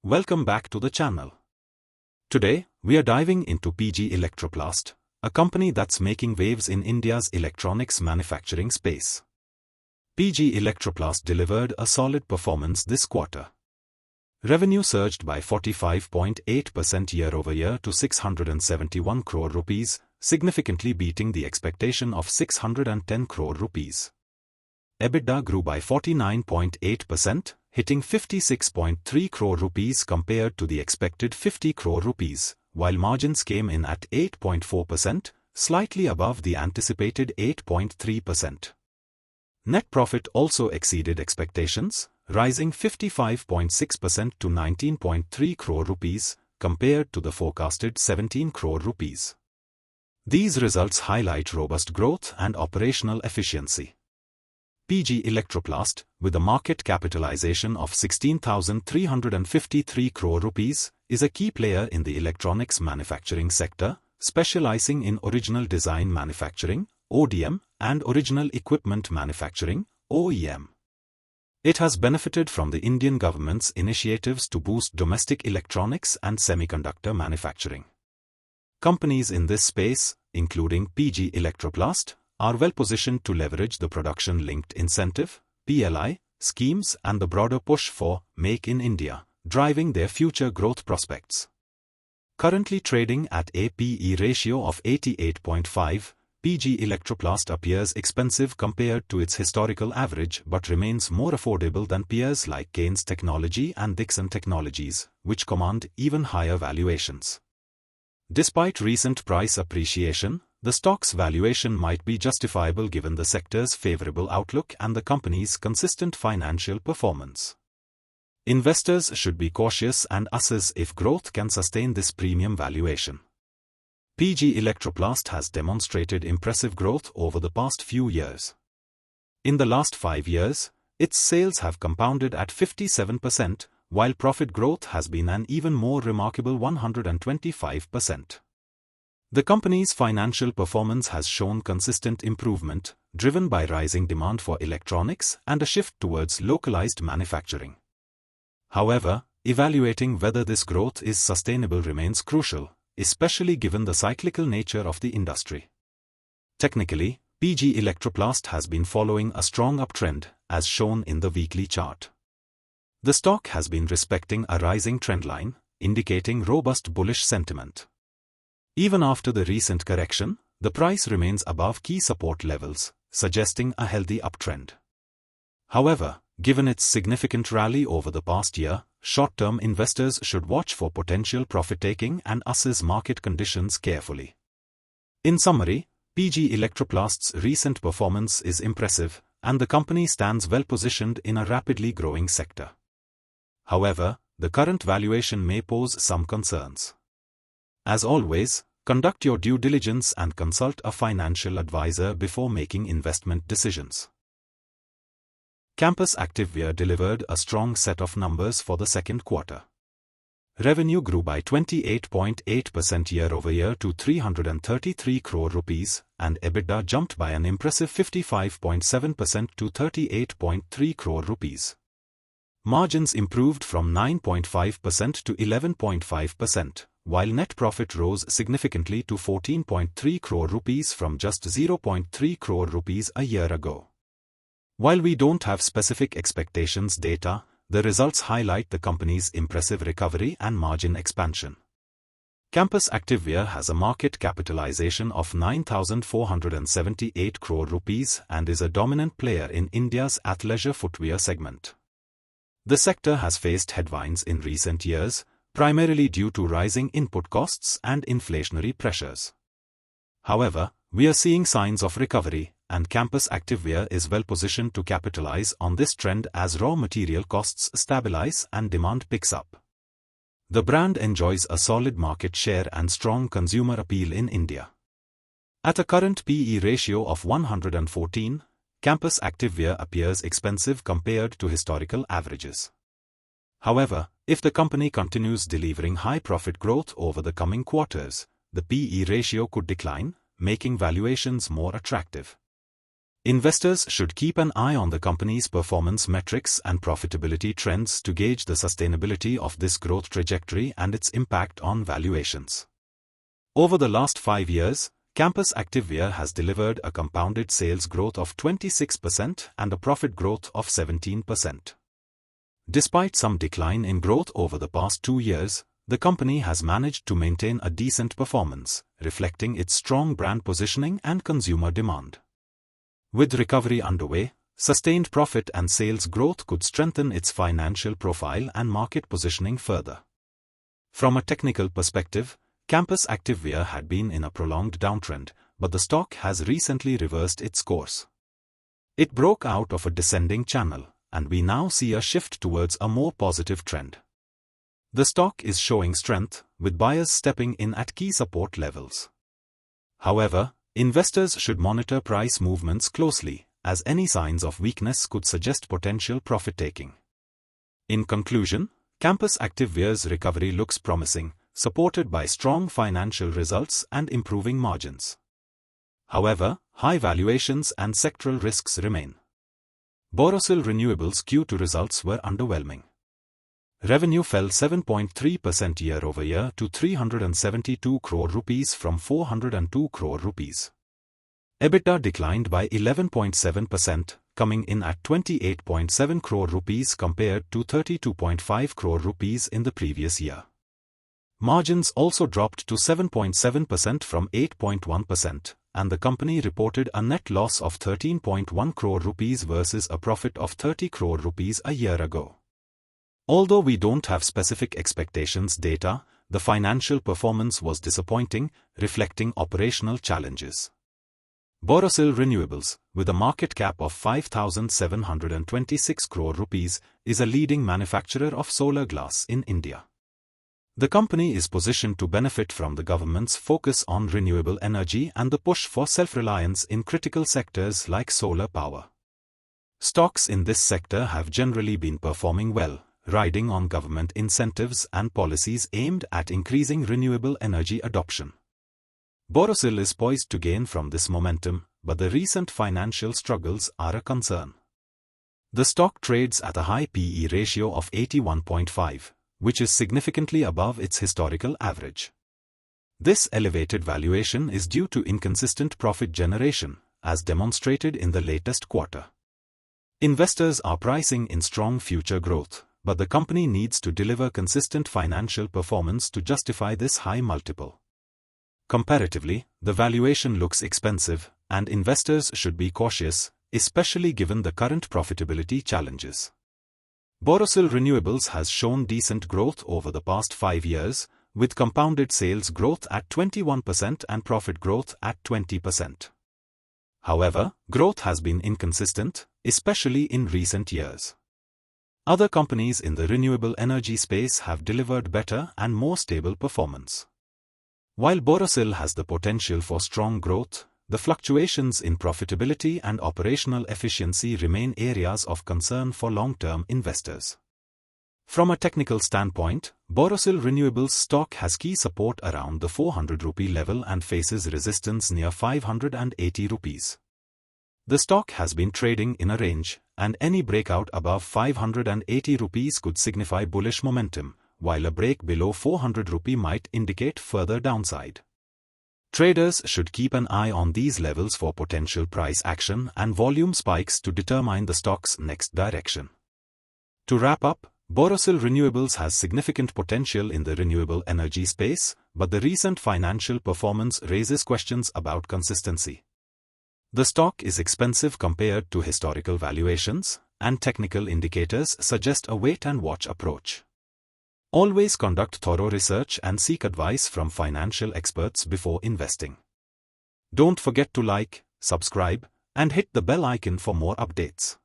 Welcome back to the channel. Today, we are diving into PG Electroplast, a company that's making waves in India's electronics manufacturing space. PG Electroplast delivered a solid performance this quarter. Revenue surged by 45.8% year-over-year to 671 crore rupees, significantly beating the expectation of 610 crore rupees. EBITDA grew by 49.8%, hitting 56.3 crore rupees compared to the expected 50 crore rupees, while margins came in at 8.4%, slightly above the anticipated 8.3%. Net profit also exceeded expectations, rising 55.6% to 19.3 crore rupees, compared to the forecasted 17 crore rupees. These results highlight robust growth and operational efficiency. PG Electroplast, with a market capitalization of 16,353 crore rupees, is a key player in the electronics manufacturing sector, specializing in original design manufacturing, ODM, and original equipment manufacturing, OEM. It has benefited from the Indian government's initiatives to boost domestic electronics and semiconductor manufacturing. Companies in this space, including PG Electroplast, are well positioned to leverage the production-linked incentive (PLI) schemes and the broader push for Make in India, driving their future growth prospects. Currently trading at a P/E ratio of 88.5, PG Electroplast appears expensive compared to its historical average but remains more affordable than peers like Kaynes Technology and Dixon Technologies, which command even higher valuations. Despite recent price appreciation, the stock's valuation might be justifiable given the sector's favorable outlook and the company's consistent financial performance. Investors should be cautious and assess if growth can sustain this premium valuation. PG Electroplast has demonstrated impressive growth over the past few years. In the last 5 years, its sales have compounded at 57%, while profit growth has been an even more remarkable 125%. The company's financial performance has shown consistent improvement, driven by rising demand for electronics and a shift towards localized manufacturing. However, evaluating whether this growth is sustainable remains crucial, especially given the cyclical nature of the industry. Technically, PG Electroplast has been following a strong uptrend, as shown in the weekly chart. The stock has been respecting a rising trendline, indicating robust bullish sentiment. Even after the recent correction, the price remains above key support levels, suggesting a healthy uptrend. However, given its significant rally over the past year, short-term investors should watch for potential profit-taking and assess market conditions carefully. In summary, PG Electroplast's recent performance is impressive, and the company stands well-positioned in a rapidly growing sector. However, the current valuation may pose some concerns. As always, conduct your due diligence and consult a financial advisor before making investment decisions. Campus Activewear delivered a strong set of numbers for the second quarter. Revenue grew by 28.8% year-over-year to 333 crore rupees, and EBITDA jumped by an impressive 55.7% to 38.3 crore rupees. Margins improved from 9.5% to 11.5%, while net profit rose significantly to 14.3 crore rupees from just 0.3 crore rupees a year ago. While we don't have specific expectations data, the results highlight the company's impressive recovery and margin expansion. Campus Activewear has a market capitalization of 9,478 crore rupees and is a dominant player in India's athleisure footwear segment. The sector has faced headwinds in recent years, primarily due to rising input costs and inflationary pressures. However, we are seeing signs of recovery, and Campus Activewear is well positioned to capitalize on this trend as raw material costs stabilize and demand picks up. The brand enjoys a solid market share and strong consumer appeal in India. At a current P/E ratio of 114, Campus Activewear appears expensive compared to historical averages. However, if the company continues delivering high profit growth over the coming quarters, the P/E ratio could decline, making valuations more attractive. Investors should keep an eye on the company's performance metrics and profitability trends to gauge the sustainability of this growth trajectory and its impact on valuations. Over the last 5 years, Campus Activewear has delivered a compounded sales growth of 26% and a profit growth of 17%. Despite some decline in growth over the past 2 years, the company has managed to maintain a decent performance, reflecting its strong brand positioning and consumer demand. With recovery underway, sustained profit and sales growth could strengthen its financial profile and market positioning further. From a technical perspective, Campus Activewear had been in a prolonged downtrend, but the stock has recently reversed its course. It broke out of a descending channel, and we now see a shift towards a more positive trend. The stock is showing strength, with buyers stepping in at key support levels. However, investors should monitor price movements closely, as any signs of weakness could suggest potential profit-taking. In conclusion, Campus Activewear's recovery looks promising, supported by strong financial results and improving margins. However, high valuations and sectoral risks remain. Borosil Renewables Q2 results were underwhelming. Revenue fell 7.3% year-over-year to 372 crore rupees from 402 crore rupees. EBITDA declined by 11.7%, coming in at 28.7 crore rupees compared to 32.5 crore rupees in the previous year. Margins also dropped to 7.7% from 8.1%, and the company reported a net loss of 13.1 crore rupees versus a profit of 30 crore rupees a year ago. Although we don't have specific expectations data, the financial performance was disappointing, reflecting operational challenges. Borosil Renewables, with a market cap of 5,726 crore rupees, is a leading manufacturer of solar glass in India. The company is positioned to benefit from the government's focus on renewable energy and the push for self-reliance in critical sectors like solar power. Stocks in this sector have generally been performing well, riding on government incentives and policies aimed at increasing renewable energy adoption. Borosil is poised to gain from this momentum, but the recent financial struggles are a concern. The stock trades at a high PE ratio of 81.5, which is significantly above its historical average. This elevated valuation is due to inconsistent profit generation, as demonstrated in the latest quarter. Investors are pricing in strong future growth, but the company needs to deliver consistent financial performance to justify this high multiple. Comparatively, the valuation looks expensive, and investors should be cautious, especially given the current profitability challenges. Borosil Renewables has shown decent growth over the past 5 years, with compounded sales growth at 21% and profit growth at 20%. However, growth has been inconsistent, especially in recent years. Other companies in the renewable energy space have delivered better and more stable performance. While Borosil has the potential for strong growth, the fluctuations in profitability and operational efficiency remain areas of concern for long-term investors. From a technical standpoint, Borosil Renewables stock has key support around the 400 rupee level and faces resistance near 580 rupees. The stock has been trading in a range, and any breakout above 580 rupees could signify bullish momentum, while a break below 400 rupee might indicate further downside. Traders should keep an eye on these levels for potential price action and volume spikes to determine the stock's next direction. To wrap up, Borosil Renewables has significant potential in the renewable energy space, but the recent financial performance raises questions about consistency. The stock is expensive compared to historical valuations, and technical indicators suggest a wait-and-watch approach. Always conduct thorough research and seek advice from financial experts before investing. Don't forget to like, subscribe, and hit the bell icon for more updates.